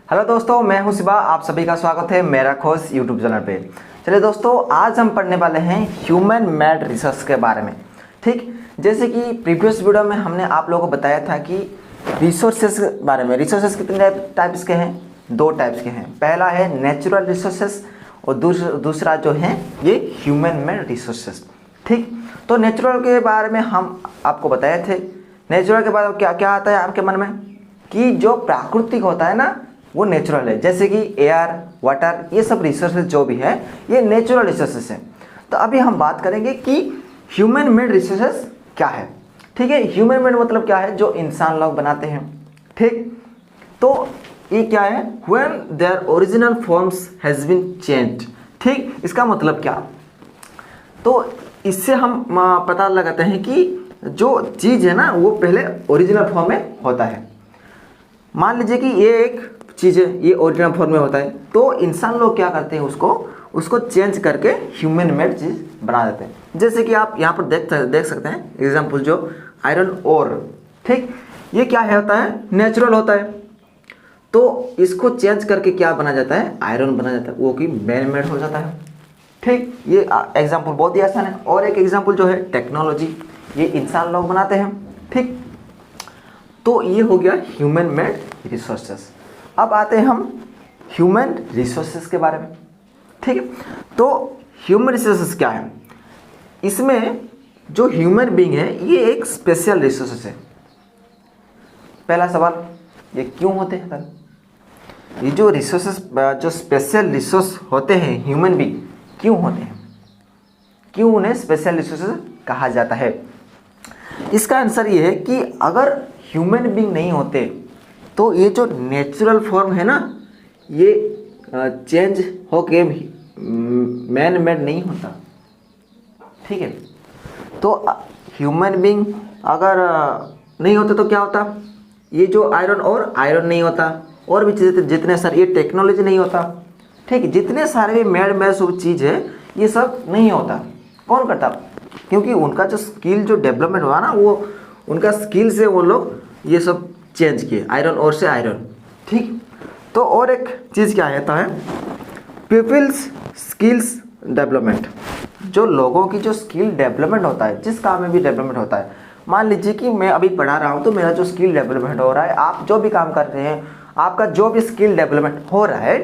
Hello दोस्तों, मैं हूं शिवा। आप सभी का स्वागत है मेरा खोज यूट्यूब चैनल पे। चलिए दोस्तों, आज हम पढ़ने वाले हैं ह्यूमन मेड रिसोर्स के बारे में। ठीक, जैसे कि प्रीवियस वीडियो में हमने आप लोगों को बताया था कि रिसोर्सेस के बारे में। रिसोर्सेस कितने टाइप्स के हैं? दो टाइप्स के हैं। पहला है नेचुरल रिसोर्सेस और दूसरा जो है ये ह्यूमन मेड रिसोर्सेस। ठीक, तो नेचुरल के बारे में हम आपको बताए थे। नेचुरल के बारे में क्या क्या आता है आपके मन में कि जो प्राकृतिक होता है ना वो नेचुरल है, जैसे कि एयर, वाटर, ये सब रिसोर्सेज जो भी है ये नेचुरल रिसोर्सेज हैं। तो अभी हम बात करेंगे कि ह्यूमन मेड रिसोर्सेज क्या है। ठीक है, ह्यूमन मेड मतलब क्या है? जो इंसान लोग बनाते हैं। ठीक, तो ये क्या है? When their original forms has been changed. ठीक, इसका मतलब क्या? तो इससे हम पता लगाते हैं कि जो चीज़ है ना वो पहले ओरिजिनल फॉर्म में होता है। मान लीजिए कि ये एक चीज़ है, ये ओरिजिनल फॉर्म में होता है, तो इंसान लोग क्या करते हैं उसको चेंज करके ह्यूमन मेड चीज़ बना देते हैं। जैसे कि आप यहाँ पर देख सकते हैं एग्जाम्पल, जो आयरन ओर। ठीक, ये क्या है होता है? नेचुरल होता है। तो इसको चेंज करके क्या बना जाता है? आयरन बना जाता है, वो कि मैन मेड हो जाता है। ठीक, ये एग्जाम्पल बहुत ही आसान है। और एक एग्जाम्पल जो है टेक्नोलॉजी, ये इंसान लोग बनाते हैं। ठीक, तो ये हो गया ह्यूमन मेड रिसोर्सेस। अब आते हैं हम ह्यूमन रिसोर्सेस के बारे में। ठीक है, तो ह्यूमन रिसोर्सेस क्या है? इसमें जो ह्यूमन बीइंग है ये एक स्पेशल रिसोर्सेस है। पहला सवाल, ये क्यों होते हैं? ये जो रिसोर्सेस, जो स्पेशल रिसोर्स होते हैं ह्यूमन बीइंग, क्यों होते हैं? क्यों उन्हें स्पेशल रिसोर्सेस कहा जाता है? इसका आंसर ये है कि अगर ह्यूमन बीइंग नहीं होते तो ये जो नेचुरल फॉर्म है ना ये चेंज होके मैन मेड नहीं होता। ठीक है, तो ह्यूमन बीइंग अगर नहीं होते तो क्या होता? ये जो आयरन नहीं होता, और भी चीज़ें जितने सारे, ये टेक्नोलॉजी नहीं होता। ठीक है, जितने सारे भी मेड सब चीज़ है ये सब नहीं होता। कौन करता? क्योंकि उनका जो स्किल, जो डेवलपमेंट हुआ ना, वो उनका स्किल से वो लोग ये सब चेंज किए, आयरन और से आयरन। ठीक, तो और एक चीज़ क्या आता है? Peoples skills development. जो लोगों की जो स्किल डेवलपमेंट होता है, जिस काम में भी डेवलपमेंट होता है। मान लीजिए कि मैं अभी पढ़ा रहा हूँ तो मेरा जो स्किल डेवलपमेंट हो रहा है, आप जो भी काम कर रहे हैं, आपका जो भी स्किल डेवलपमेंट हो रहा है,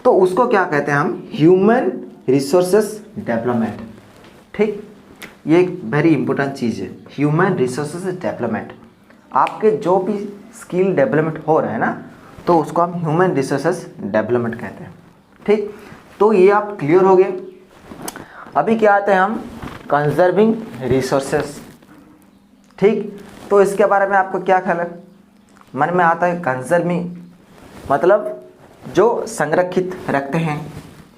तो उसको क्या कहते हैं हम? Human resources development. ठीक, ये एक वेरी इंपॉर्टेंट चीज़ है, ह्यूमन रिसोर्सेस डेवलपमेंट। आपके जो भी स्किल डेवलपमेंट हो रहा है ना, तो उसको हम ह्यूमन रिसोर्सेस डेवलपमेंट कहते हैं। ठीक, तो ये आप क्लियर हो गए। अभी क्या आते हैं हम? Conserving resources. ठीक, तो इसके बारे में आपको क्या ख्याल है? मन में आता है कंजर्विंग मतलब जो संरक्षित रखते हैं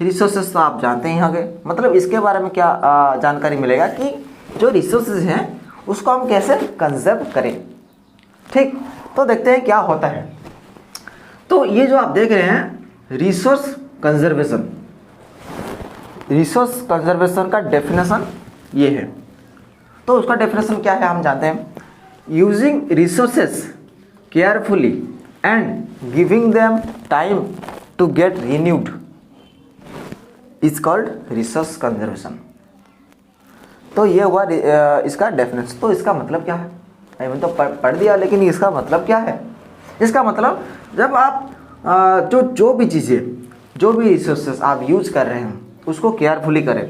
रिसोर्सेस, तो आप जानते ही होंगे। मतलब इसके बारे में क्या जानकारी मिलेगा कि जो रिसोर्सेज हैं उसको हम कैसे कंजर्व करें। ठीक, तो देखते हैं क्या होता है। तो ये जो आप देख रहे हैं रिसोर्स कंजर्वेशन, रिसोर्स कंजर्वेशन का डेफिनेशन ये है। तो उसका डेफिनेशन क्या है हम जानते हैं? Using resources carefully and giving them time to get renewed is called resource conservation. तो ये हुआ इसका डेफिनेशन। तो इसका मतलब क्या है? मैंने तो पढ़ दिया, लेकिन इसका मतलब क्या है? इसका मतलब जब आप जो भी चीज़ें, जो भी रिसोर्सेस आप यूज कर रहे हैं उसको केयरफुली करें।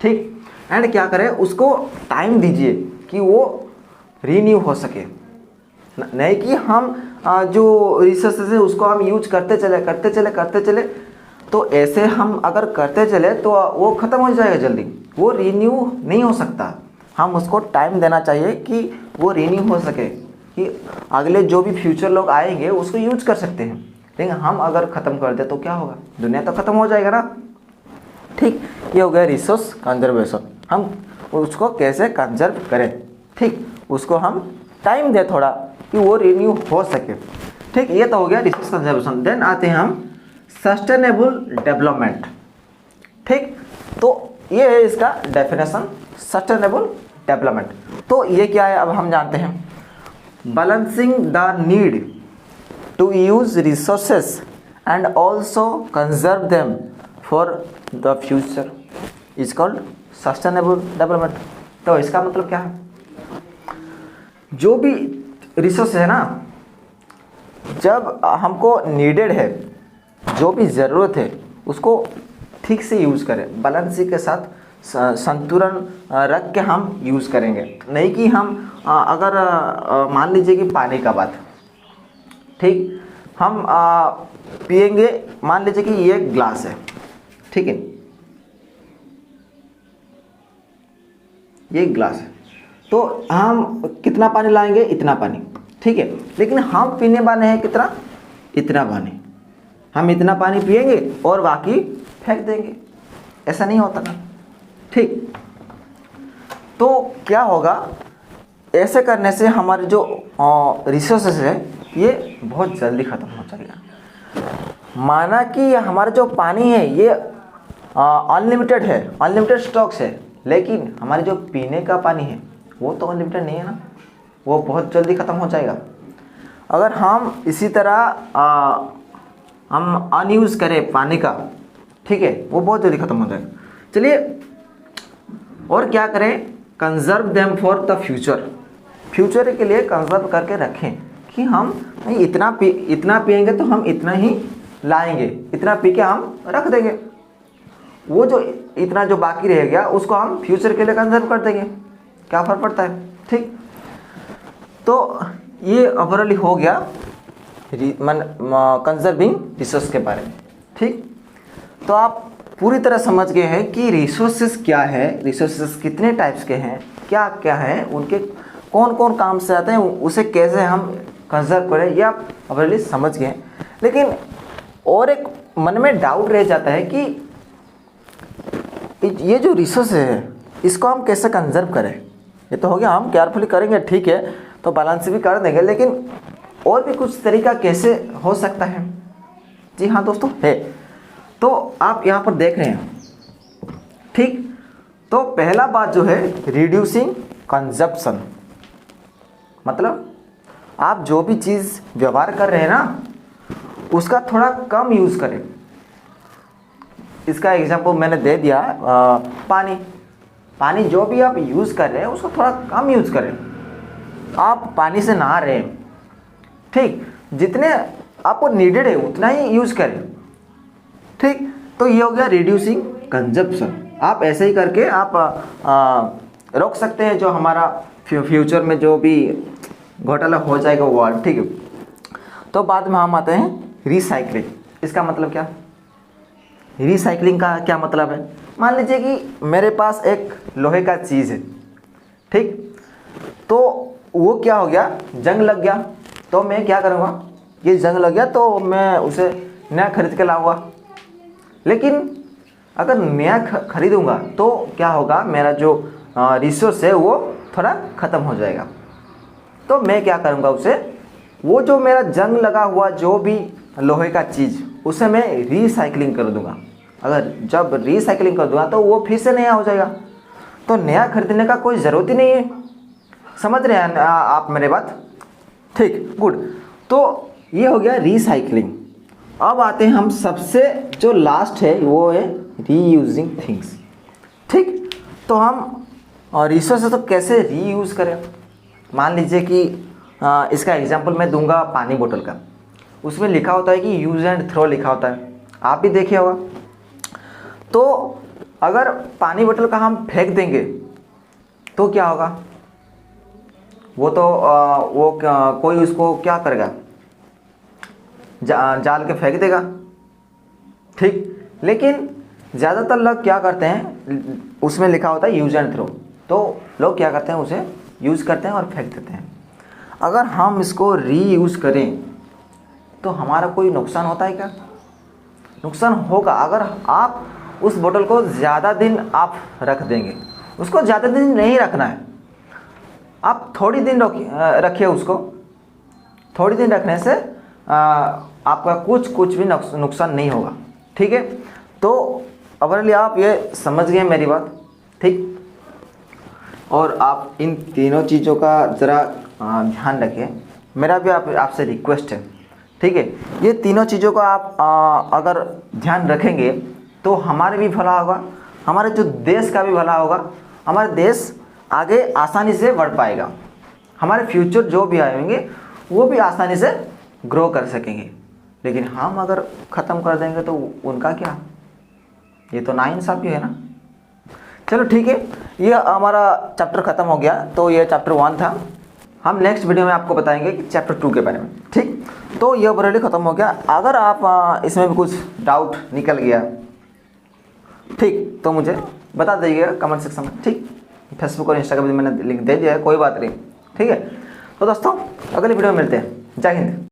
ठीक, एंड क्या करें? उसको टाइम दीजिए कि वो रीन्यू हो सके। नहीं कि हम जो रिसोर्सेस है उसको हम यूज करते चले, तो ऐसे हम अगर करते चले तो वो ख़त्म हो जाएगा जल्दी, वो रीन्यू नहीं हो सकता। हम उसको टाइम देना चाहिए कि वो रीन्यू हो सके, कि अगले जो भी फ्यूचर लोग आएंगे उसको यूज कर सकते हैं। लेकिन हम अगर ख़त्म कर दे तो क्या होगा? दुनिया तो ख़त्म हो जाएगा ना। ठीक, ये हो गया रिसोर्स कंजर्वेशन। हम उसको कैसे कंजर्व करें। ठीक, उसको हम टाइम दें थोड़ा कि वो रिन्यू हो सके। ठीक, ये तो हो गया रिसोर्स कंजर्वेशन। देन आते हैं हम सस्टेनेबल डेवलपमेंट। ठीक, तो ये है इसका डेफिनेशन, सस्टेनेबल डेवलपमेंट। तो ये क्या है अब हम जानते हैं? Balancing the need to use resources and also conserve them for the future is called sustainable development. तो इसका मतलब क्या है, जो भी रिसोर्स है ना, जब हमको नीडेड है, जो भी ज़रूरत है उसको ठीक से यूज़ करें, बैलेंसिंग के साथ संतुलन रख के हम यूज़ करेंगे। नहीं कि हम अगर मान लीजिए कि पानी का बात, ठीक, हम पिएंगे, मान लीजिए कि ये ग्लास है, ठीक है, ये ग्लास है, तो हम कितना पानी लाएंगे, इतना पानी, ठीक है, लेकिन हम पीने वाले हैं कितना, इतना पानी, हम इतना पानी पिएंगे और बाकी फेंक देंगे, ऐसा नहीं होता ना, ठीक। तो क्या होगा, ऐसे करने से हमारे जो रिसोर्सेस है ये बहुत जल्दी ख़त्म हो जाएगा। माना कि हमारा जो पानी है ये अनलिमिटेड है, अनलिमिटेड स्टॉक्स है, लेकिन हमारे जो पीने का पानी है वो तो अनलिमिटेड नहीं है ना, वो बहुत जल्दी ख़त्म हो जाएगा। अगर हम इसी तरह हम अनयूज़ करें पानी का, ठीक है, वो बहुत जल्दी ख़त्म हो जाएगा। चलिए और क्या करें, conserve them for the future, future के लिए कंजर्व करके रखें कि हम इतना पिएंगे तो हम इतना ही लाएंगे, इतना पी के हम रख देंगे, वो जो इतना जो बाकी रह गया उसको हम फ्यूचर के लिए कंजर्व कर देंगे, क्या फ़र्क पड़ता है, ठीक। तो ये ओवरऑल हो गया कंजर्विंग रिसोर्स के बारे में, ठीक। तो आप पूरी तरह समझ गए हैं कि रिसोर्सेज क्या है, रिसोर्सेज कितने टाइप्स के हैं, क्या क्या है, उनके कौन कौन काम से आते हैं, उसे कैसे हम कंजर्व करें, ये आप ओवरऑल समझ गए हैं। लेकिन और एक मन में डाउट रह जाता है कि ये जो रिसोर्स है इसको हम कैसे कंजर्व करें। ये तो हो गया, हम केयरफुली करेंगे, ठीक है, तो बैलेंस भी कर देंगे, लेकिन और भी कुछ तरीका कैसे हो सकता है। जी हाँ दोस्तों, है, तो आप यहाँ पर देख रहे हैं, ठीक। तो पहला बात जो है रिड्यूसिंग कंजप्शन, मतलब आप जो भी चीज़ व्यवहार कर रहे हैं ना उसका थोड़ा कम यूज़ करें। इसका एग्जांपल मैंने दे दिया, पानी जो भी आप यूज़ कर रहे हैं उसको थोड़ा कम यूज़ करें। आप पानी से नहा रहे हैं, ठीक, जितने आपको नीडेड है उतना ही यूज़ करें, ठीक। तो ये हो गया रिड्यूसिंग कंजप्शन। आप ऐसे ही करके आप रोक सकते हैं जो हमारा फ्यूचर में जो भी घोटाला हो जाएगा वो, ठीक है। तो बाद में हम आते हैं रिसाइकलिंग। इसका मतलब क्या, रिसाइकलिंग का क्या मतलब है, मान लीजिए कि मेरे पास एक लोहे का चीज़ है, ठीक, तो वो क्या हो गया, जंग लग गया, तो मैं क्या करूँगा, ये जंग लग गया तो मैं उसे नया खरीद के लाऊंगा। लेकिन अगर नया खरीदूंगा तो क्या होगा, मेरा जो रिसोर्स है वो थोड़ा ख़त्म हो जाएगा। तो मैं क्या करूँगा, उसे वो जो मेरा जंग लगा हुआ जो भी लोहे का चीज़ उसे मैं रिसाइकलिंग कर दूंगा। अगर जब रिसाइकलिंग कर दूंगा तो वो फिर से नया हो जाएगा, तो नया खरीदने का कोई ज़रूरत ही नहीं है। समझ रहे हैं आप मेरे बात, ठीक, गुड। तो ये हो गया रिसाइकलिंग। अब आते हैं हम सबसे जो लास्ट है वो है रीयूजिंग थिंग्स, ठीक। तो हम रिसोर्स तो कैसे रीयूज़ करें, मान लीजिए कि इसका एग्जांपल मैं दूंगा पानी बोतल का। उसमें लिखा होता है कि यूज़ एंड थ्रो लिखा होता है, आप भी देखे होगा। तो अगर पानी बोतल का हम फेंक देंगे तो क्या होगा, वो तो कोई उसको क्या करेगा, जाल के फेंक देगा, ठीक। लेकिन ज़्यादातर लोग क्या करते हैं, उसमें लिखा होता है यूज़ एंड थ्रो, तो लोग क्या करते हैं, उसे यूज़ करते हैं और फेंक देते हैं। अगर हम इसको रीयूज़ करें तो हमारा कोई नुकसान होता है क्या, नुकसान होगा। अगर आप उस बोतल को ज़्यादा दिन आप रख देंगे, उसको ज़्यादा दिन नहीं रखना है, आप थोड़ी दिन रखिए उसको। थोड़ी दिन रखने से आपका कुछ भी नुकसान नहीं होगा, ठीक है। तो ओवरऑल आप ये समझ गए मेरी बात, ठीक। और आप इन तीनों चीज़ों का ज़रा ध्यान रखें। मेरा भी आपसे रिक्वेस्ट है ठीक है। ये तीनों चीज़ों को आप अगर ध्यान रखेंगे तो हमारे भी भला होगा, हमारे जो देश का भी भला होगा, हमारे देश आगे आसानी से बढ़ पाएगा, हमारे फ्यूचर जो भी आएंगे वो भी आसानी से ग्रो कर सकेंगे। लेकिन हम अगर ख़त्म कर देंगे तो उनका क्या, ये तो नाइंसाफ़ी है ना। चलो ठीक है, ये हमारा चैप्टर ख़त्म हो गया। तो ये चैप्टर 1 था। हम नेक्स्ट वीडियो में आपको बताएंगे कि चैप्टर 2 के बारे में। ठीक, तो ये ऑलरेडी ख़त्म हो गया। अगर आप इसमें भी कुछ डाउट निकल गया, ठीक, तो मुझे बता दीजिएगा कमेंट सेक्शन में। ठीक, फेसबुक और इंस्टाग्राम में मैंने लिंक दे दिया है, कोई बात नहीं। ठीक है, तो दोस्तों अगली वीडियो में मिलते हैं। जय हिंद।